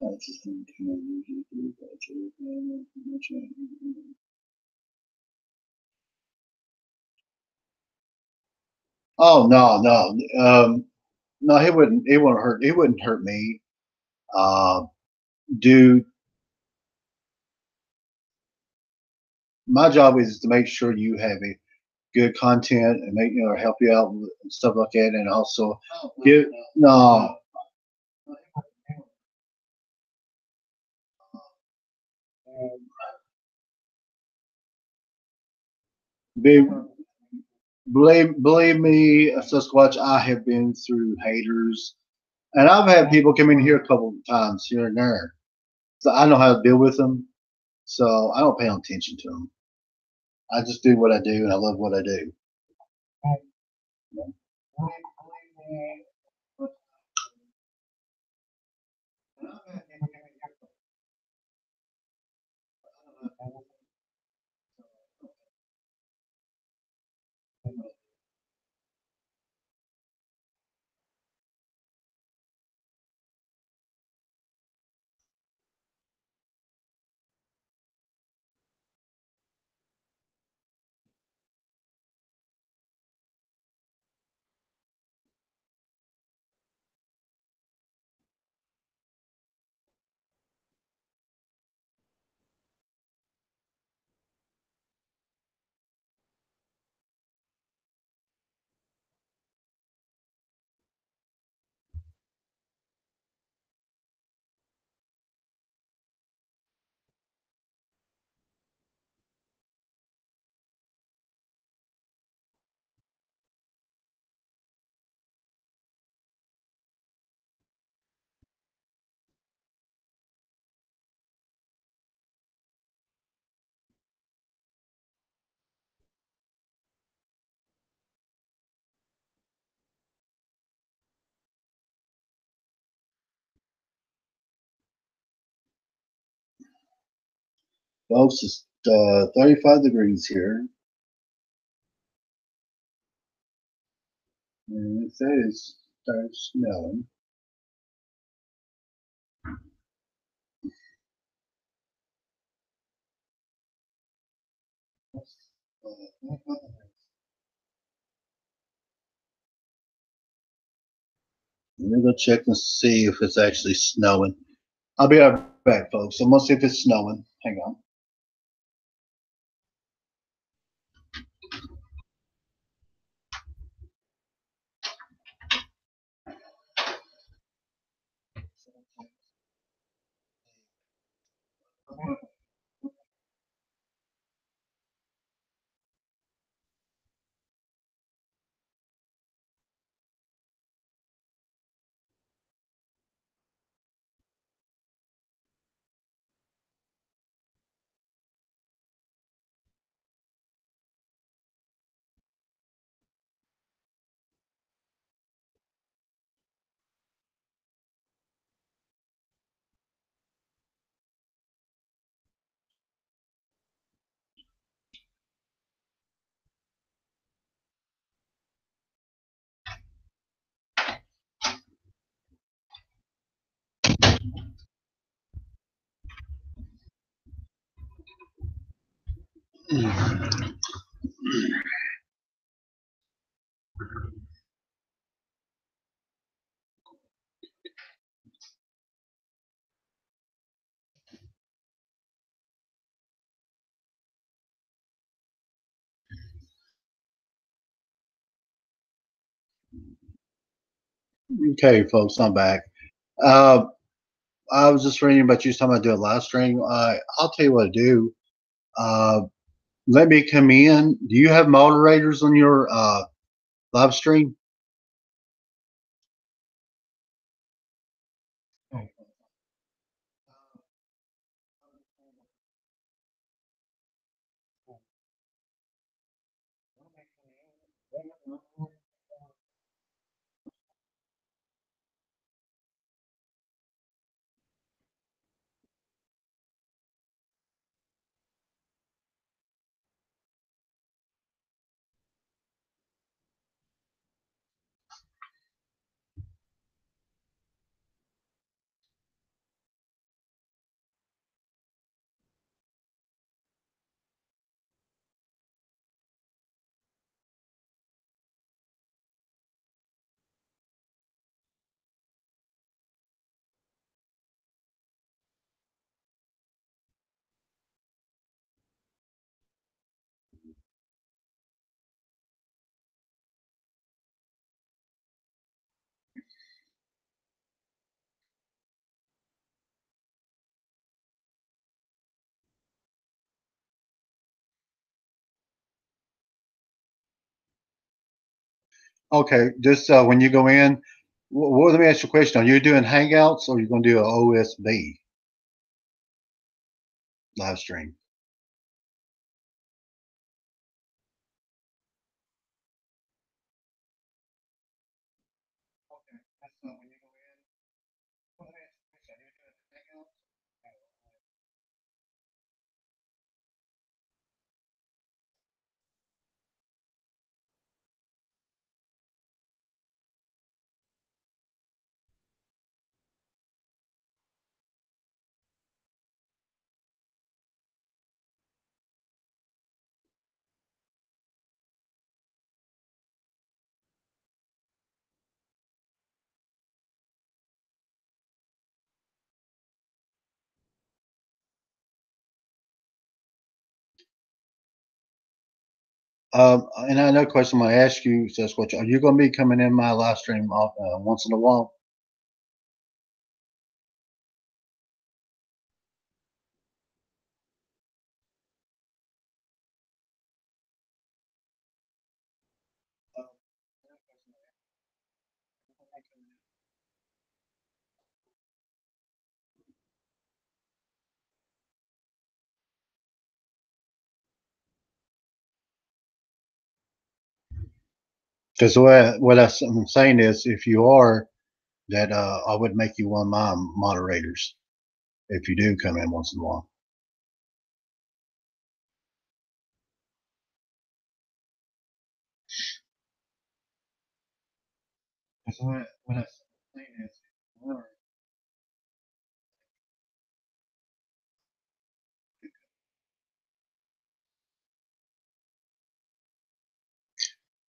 A: Okay. Oh no, no, no! He wouldn't. It wouldn't hurt. It wouldn't hurt me. Uh, Dude, my job is to make sure you have a good content and make help you out with and stuff like that, and also give no. Be, believe me, Sasquatch, I have been through haters, and I've had people come in here a couple of times here and there, so I know how to deal with them. So I don't pay no attention to them. I just do what I do, and I love what I do. Folks, it's 35 degrees here, and it says starts snowing. Let me go check and see if it's actually snowing. I'll be right back, folks. I'm gonna see if it's snowing. Hang on. Okay, folks, I'm back. Uh, I was just reading about you talking about doing a live stream. I'll tell you what to do. Uh, Let me come in. Do you have moderators on your live stream? Okay, just when you go in, let me ask you a question. Are you doing Hangouts or are you going to do an OSB live stream? And another question I ask you, Sasquatch, are you going to be coming in my live stream once in a while? Because what I'm saying is, if you are, that I would make you one of my moderators if you do come in once in a while. Because what I'm saying is, if you are,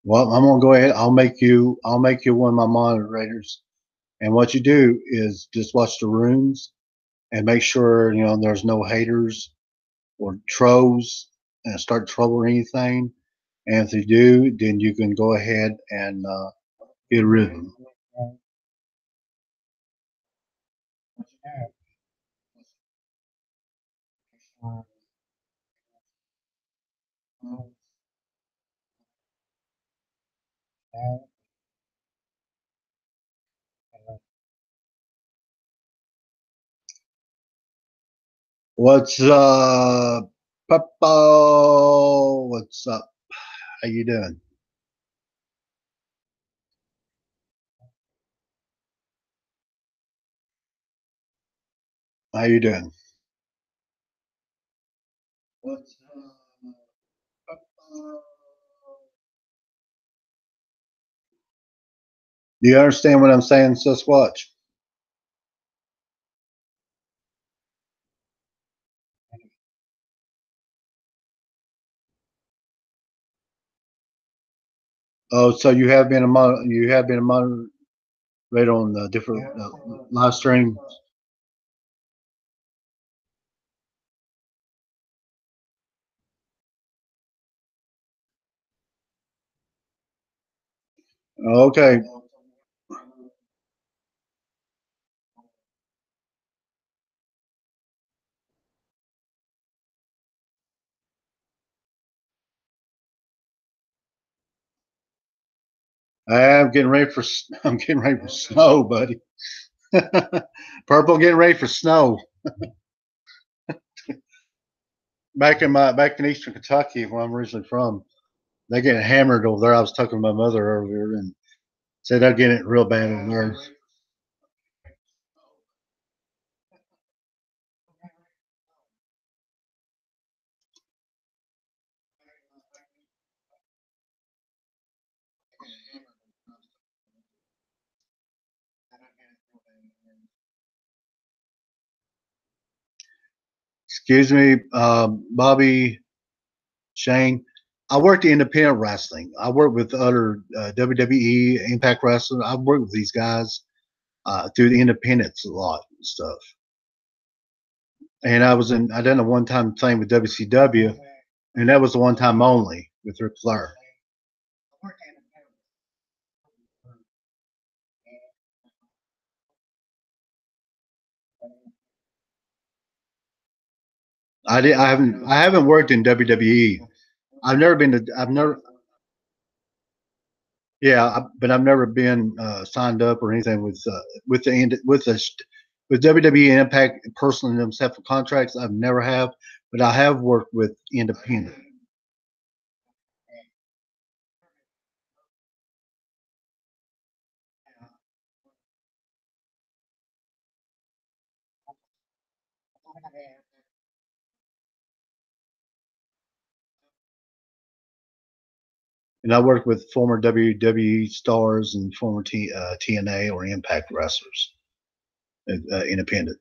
A: well, I'm gonna go ahead. I'll make you one of my moderators, And what you do is just watch the rooms and make sure there's no haters or trolls and start trouble or anything. And if they do, then you can go ahead and get rid of them. What's Papa? What's up? How you doing? How you doing? What's Papa? Do you understand what I'm saying, Sasquatch? Oh, so you have been a moderator on the different live stream. Okay. I'm getting ready for I'm getting ready for snow, buddy. Purple getting ready for snow. Back in Eastern Kentucky, where I'm originally from, they're getting hammered over there. I was talking to my mother earlier and said they're getting it real bad over there. Excuse me, Bobby, Shane. I worked in independent wrestling. I worked with other WWE, Impact Wrestling. I've worked with these guys through the independents a lot and stuff. And I done a one time thing with WCW, and that was the one time only with Ric Flair. I haven't worked in WWE. I've never yeah, but I've never been signed up or anything with with WWE and Impact personally themselves for contracts. I've never have, but I have worked with independent. And I worked with former WWE stars and former TNA or Impact wrestlers, independent.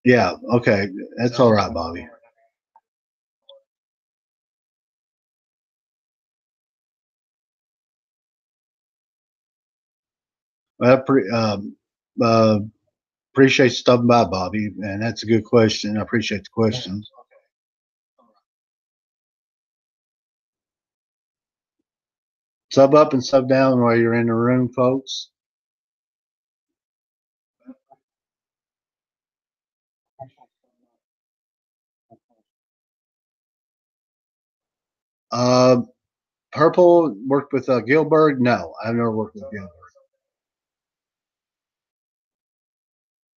A: Yeah, okay, that's all right, Bobby. Well, uh, appreciate you stopping by, Bobby, and that's a good question. I appreciate the question. Sub up and sub down while you're in the room, folks. Uh, Purple worked with Gilbert. No, I've never worked with Gilbert.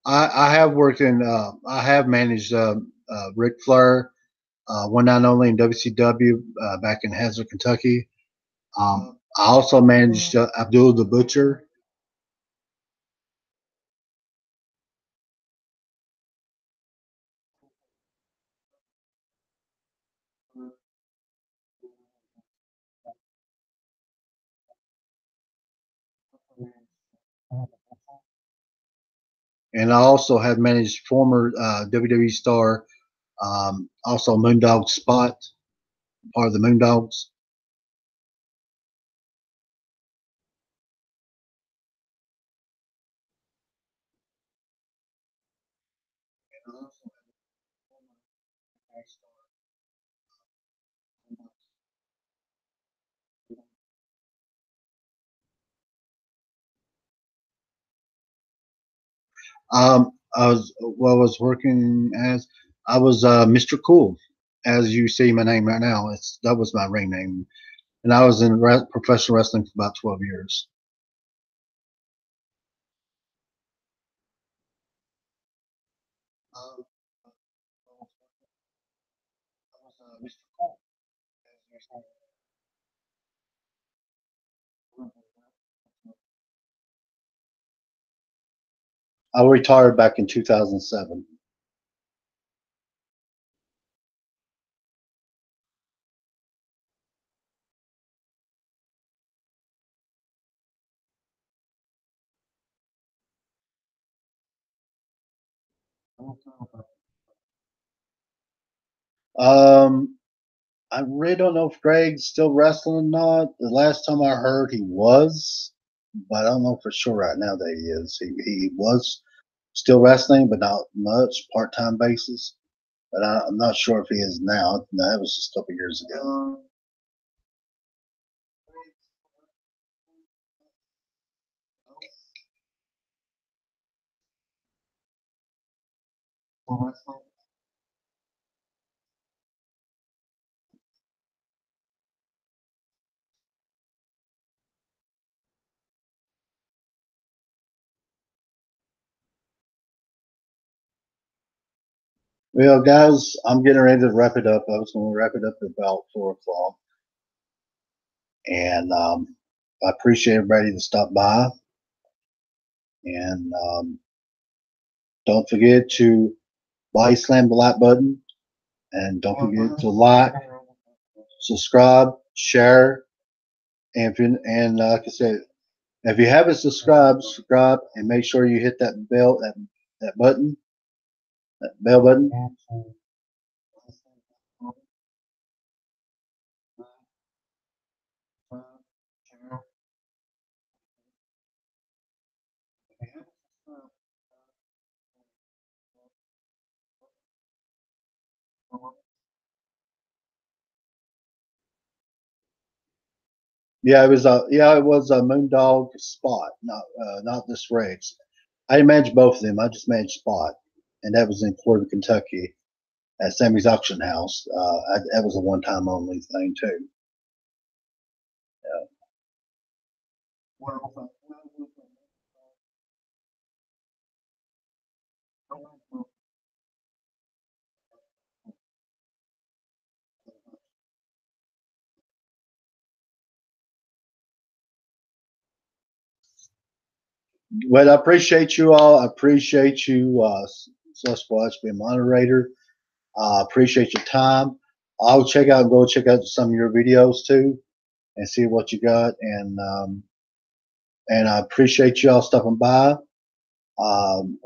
A: I have worked in. I have managed Ric Flair, one night only in WCW back in Hazard, Kentucky. I also managed Abdul the Butcher. And I also have managed former WWE star, also Moondog Spot. part of the Moondogs. I was working as I was Mr. Cool, as you see my name right now. That was my ring name, and I was in professional wrestling for about 12 years. Um, I was Mr. Cool. I retired back in 2007. Um, I really don't know if Greg's still wrestling or not. The last time I heard, he was, but I don't know for sure right now that he is. He was still wrestling, but not much, part time basis. But I'm not sure if he is now. No, that was just a couple years ago. Well, guys, I'm getting ready to wrap it up. I was going to wrap it up at about 4 o'clock, and I appreciate everybody to stop by. And don't forget to slam the like button, and don't forget to like, subscribe, share, and like I said, if you haven't subscribed, subscribe, and make sure you hit that bell, that button, that bell button. It was a Moondog Spot, not this race. I didn't manage both of them. I just managed Spot, and that was in Florida, Kentucky, at Sammy's Auction House. That was a one-time only thing too. Well, I appreciate you all. I appreciate you, Sasquatch, being moderator. I appreciate your time. I'll go check out some of your videos too, and see what you got. And I appreciate y'all stopping by. Um,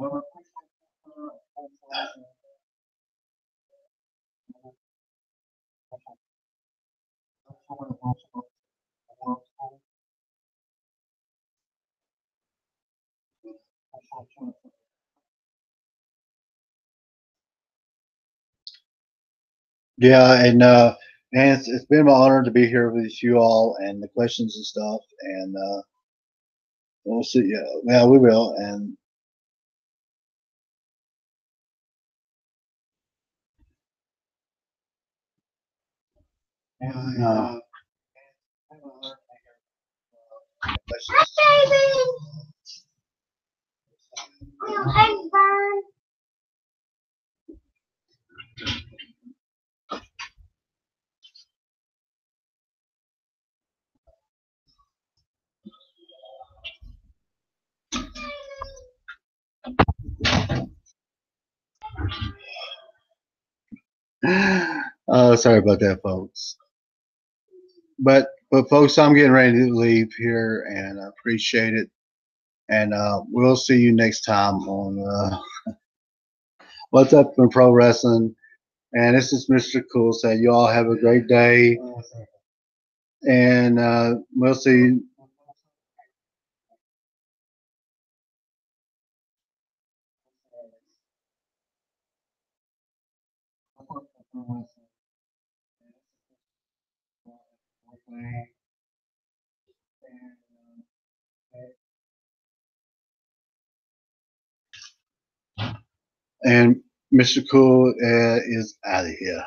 A: yeah, and it's been my honor to be here with you all and the questions and stuff. And we'll see. Yeah, we will. And uh, sorry about that, folks. But folks, I'm getting ready to leave here, and I appreciate it. And we'll see you next time on What's Up in Pro Wrestling. And this is Mr. Cool saying you all have a great day, and we'll see. And Mr. Cool is out of here.